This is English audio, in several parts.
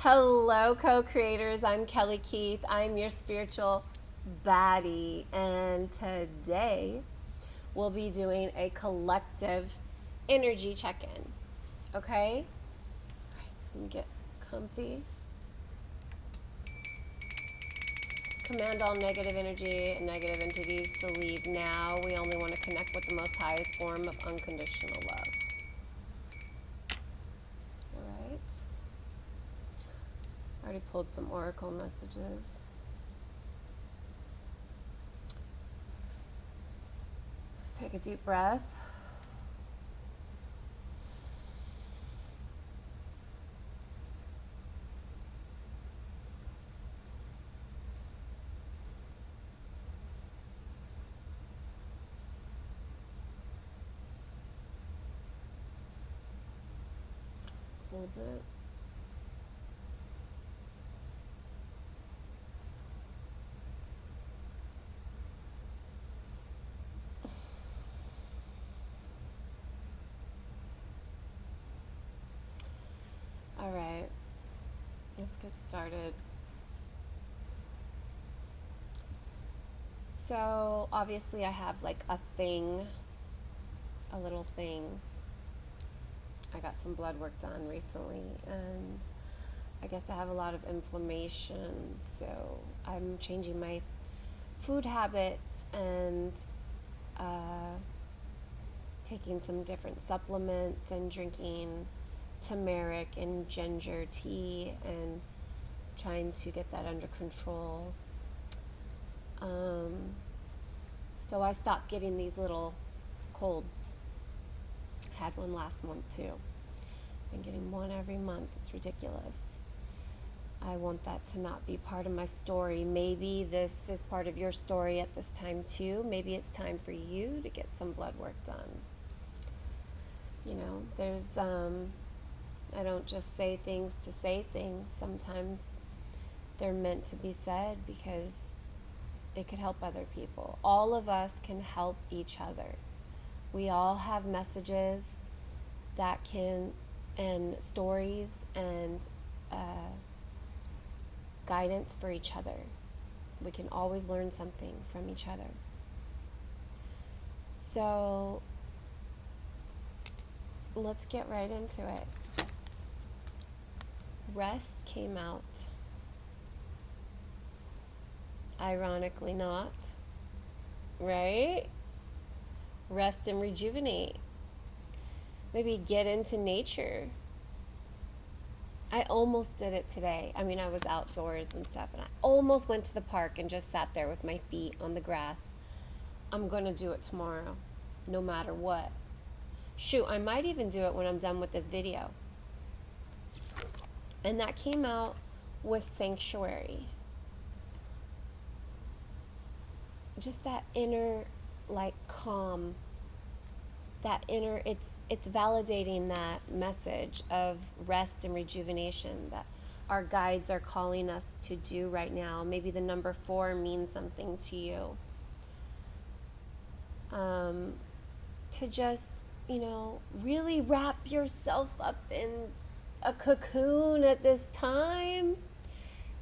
Hello, co-creators. I'm Kelly Keith. I'm your spiritual baddie, and today we'll be doing a collective energy check-in. Okay? All right, let me get comfy. Command all negative energy and negative entities to leave now. We only want to connect with the most highest form of unconditional love. All right. I already pulled some oracle messages. Let's take a deep breath. Hold it. All right, let's get started. So obviously I have like a little thing. I got some blood work done recently, and I guess I have a lot of inflammation, so I'm changing my food habits and taking some different supplements and drinking turmeric and ginger tea and trying to get that under control. So I stopped getting these little colds. Had one last month too. Been getting one every month. It's ridiculous. I want that to not be part of my story. Maybe this is part of your story at this time too. Maybe it's time for you to get some blood work done. You know, there's I don't just say things to say things. Sometimes they're meant to be said because it could help other people. All of us can help each other. We all have messages that can, and stories and guidance for each other. We can always learn something from each other. So let's get right into it. Rest came out. Ironically not, right? Rest and rejuvenate. Maybe get into nature. I almost did it today. I mean, I was outdoors and stuff, and I almost went to the park and just sat there with my feet on the grass. I'm going to do it tomorrow, no matter what. Shoot, I might even do it when I'm done with this video. And that came out with sanctuary. Just that inner, like, calm. That inner, it's validating that message of rest and rejuvenation that our guides are calling us to do right now. Maybe the number 4 means something to you. To just, really wrap yourself up in a cocoon at this time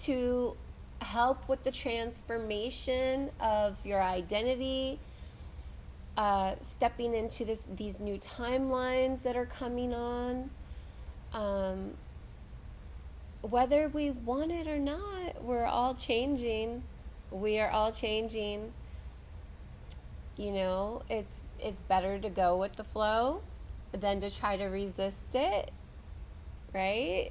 to help with the transformation of your identity, stepping into these new timelines that are coming on. Whether we want it or not, we're all changing. We are all changing. It's better to go with the flow than to try to resist it, right?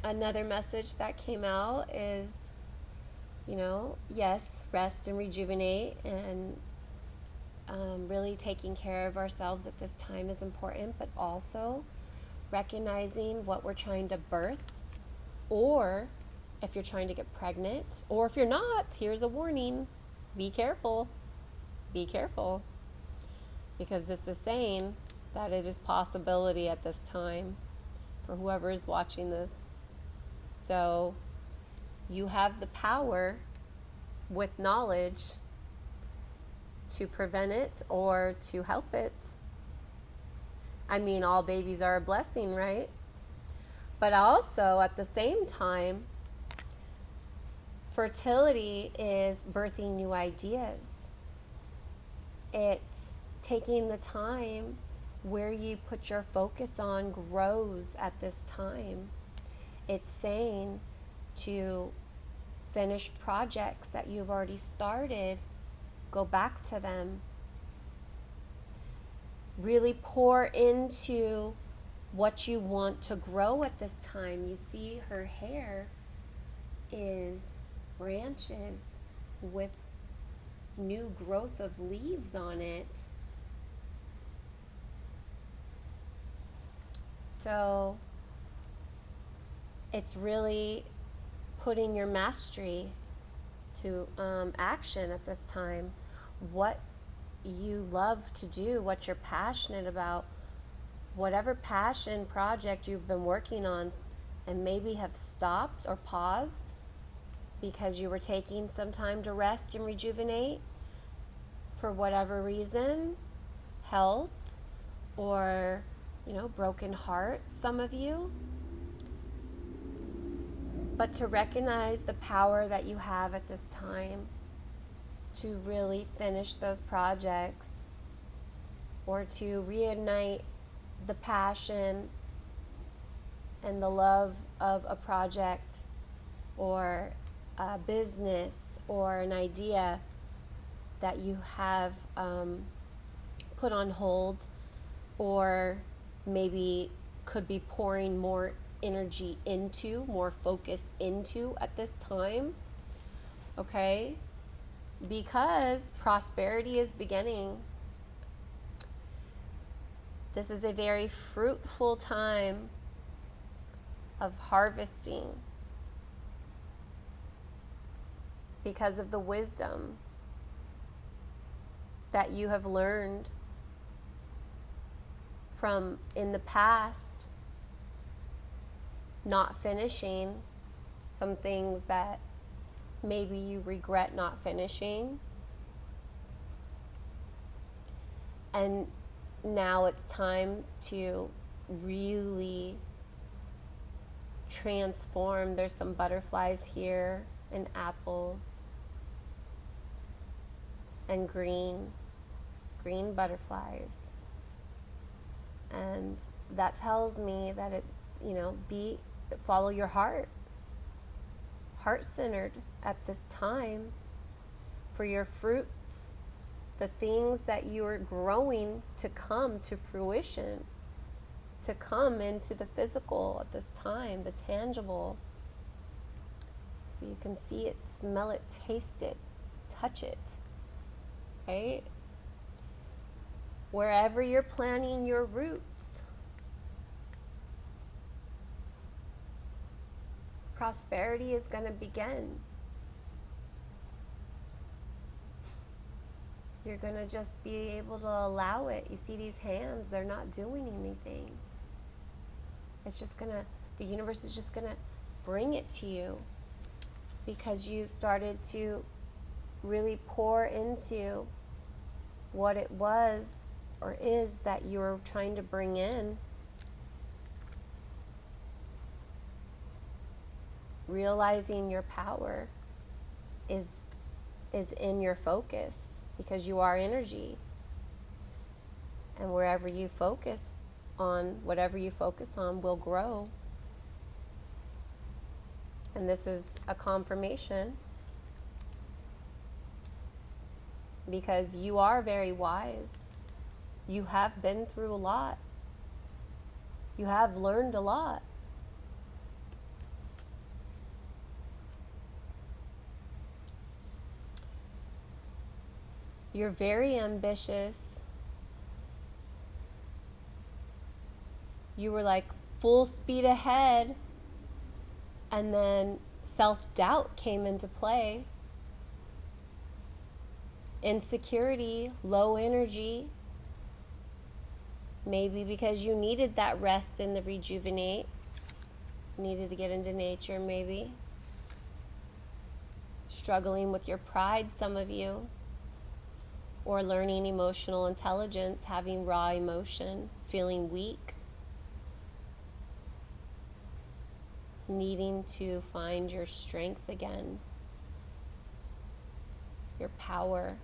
Another message that came out is, yes, rest and rejuvenate, and really taking care of ourselves at this time is important, but also recognizing what we're trying to birth, or if you're trying to get pregnant, or if you're not, here's a warning. Be careful. Be careful. Because this is saying that it is possibility at this time for whoever is watching this. So you have the power with knowledge to prevent it or to help it. I mean, all babies are a blessing, right? But also, at the same time, fertility is birthing new ideas. It's taking the time where you put your focus on grows at this time. It's saying to finish projects that you've already started, go back to them. Really pour into what you want to grow at this time. You see her hair is branches with new growth of leaves on it. So it's really putting your mastery to action at this time. What you love to do, what you're passionate about, whatever passion project you've been working on and maybe have stopped or paused because you were taking some time to rest and rejuvenate for whatever reason, health or, broken heart, some of you. But to recognize the power that you have at this time to really finish those projects or to reignite the passion and the love of a project or a business or an idea that you have put on hold or maybe could be pouring more energy into, more focus into at this time, okay? Because prosperity is beginning. This is a very fruitful time of harvesting because of the wisdom that you have learned from in the past, not finishing some things that maybe you regret not finishing. And now it's time to really transform. There's some butterflies here and apples and green butterflies. And that tells me that it, follow your heart-centered at this time for your fruits, the things that you are growing to come to fruition, to come into the physical at this time, the tangible. So you can see it, smell it, taste it, touch it, right? Wherever you're planting your roots, prosperity is going to begin. You're going to just be able to allow it. You see these hands, they're not doing anything. It's just going to, the universe is just going to bring it to you because you started to really pour into what it was or is that you were trying to bring in. Realizing your power is in your focus because you are energy. And wherever you focus on, whatever you focus on will grow. And this is a confirmation because you are very wise. You have been through a lot. You have learned a lot. You're very ambitious. You were like full speed ahead, and then self-doubt came into play. Insecurity, low energy. Maybe because you needed that rest and the rejuvenate. Needed to get into nature, maybe. Struggling with your pride, some of you. Or learning emotional intelligence, having raw emotion, feeling weak, needing to find your strength again, your power.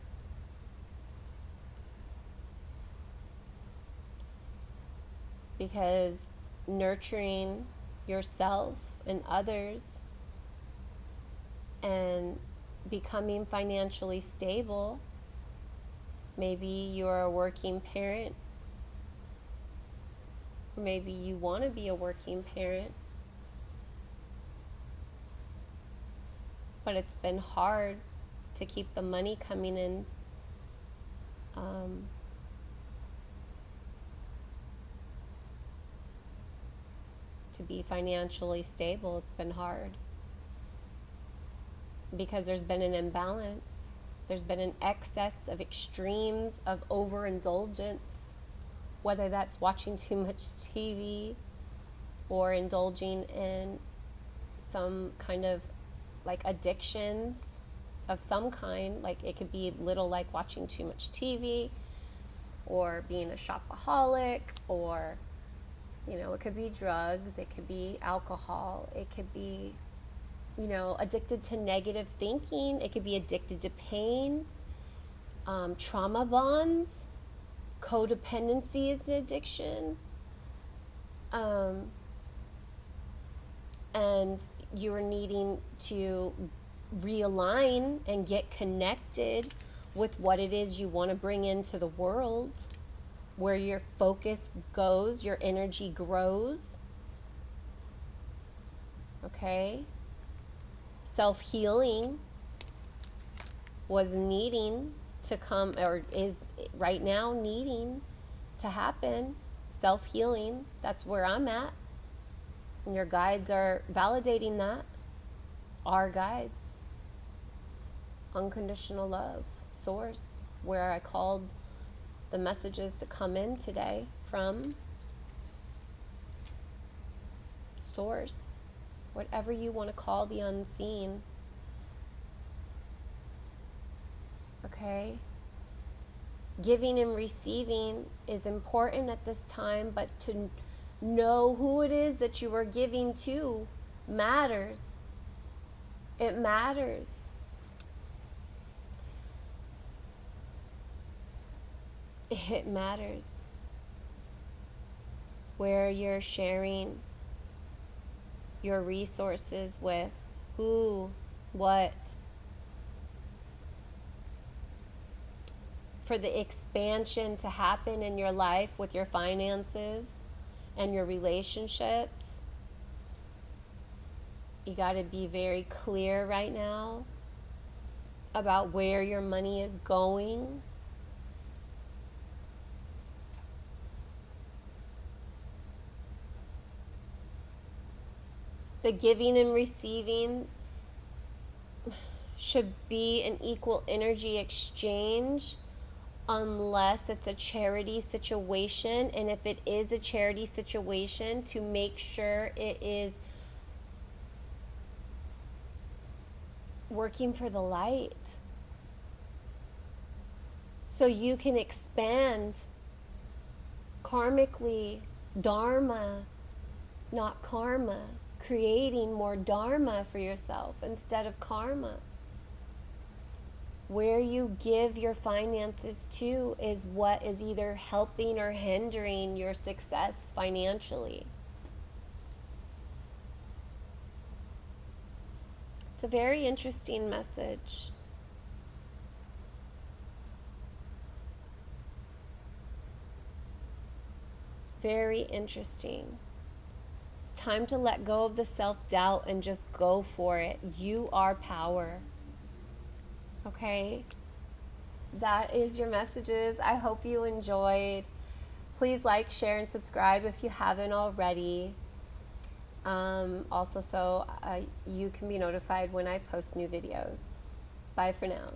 Because nurturing yourself and others and becoming financially stable, maybe you're a working parent, or maybe you want to be a working parent, but it's been hard to keep the money coming in. To be financially stable, it's been hard because there's been an imbalance. There's been an excess of extremes of overindulgence, whether that's watching too much TV or indulging in some kind of like addictions of some kind. Like it could be little, like watching too much TV or being a shopaholic, or it could be drugs, it could be alcohol, it could be, addicted to negative thinking, it could be addicted to pain, trauma bonds, codependency is an addiction, and you're needing to realign and get connected with what it is you want to bring into the world. Where your focus goes, your energy grows. Okay? Self-healing was needing to come, or is right now needing to happen. Self-healing, that's where I'm at. And your guides are validating that. Our guides. Unconditional love, source, where I called the messages to come in today from. Source, whatever you want to call the unseen. Okay? Giving and receiving is important at this time, but to know who it is that you are giving to matters. It matters. It matters where you're sharing your resources with, who, what, for the expansion to happen in your life with your finances and your relationships. You got to be very clear right now about where your money is going. The giving and receiving should be an equal energy exchange unless it's a charity situation. And if it is a charity situation, to make sure it is working for the light. So you can expand karmically, dharma, not karma. Creating more dharma for yourself instead of karma. Where you give your finances to is what is either helping or hindering your success financially. It's a very interesting message. Very interesting. It's time to let go of the self-doubt and just go for it. You are power. Okay? That is your messages. I hope you enjoyed. Please like, share, and subscribe if you haven't already. Also, so you can be notified when I post new videos. Bye for now.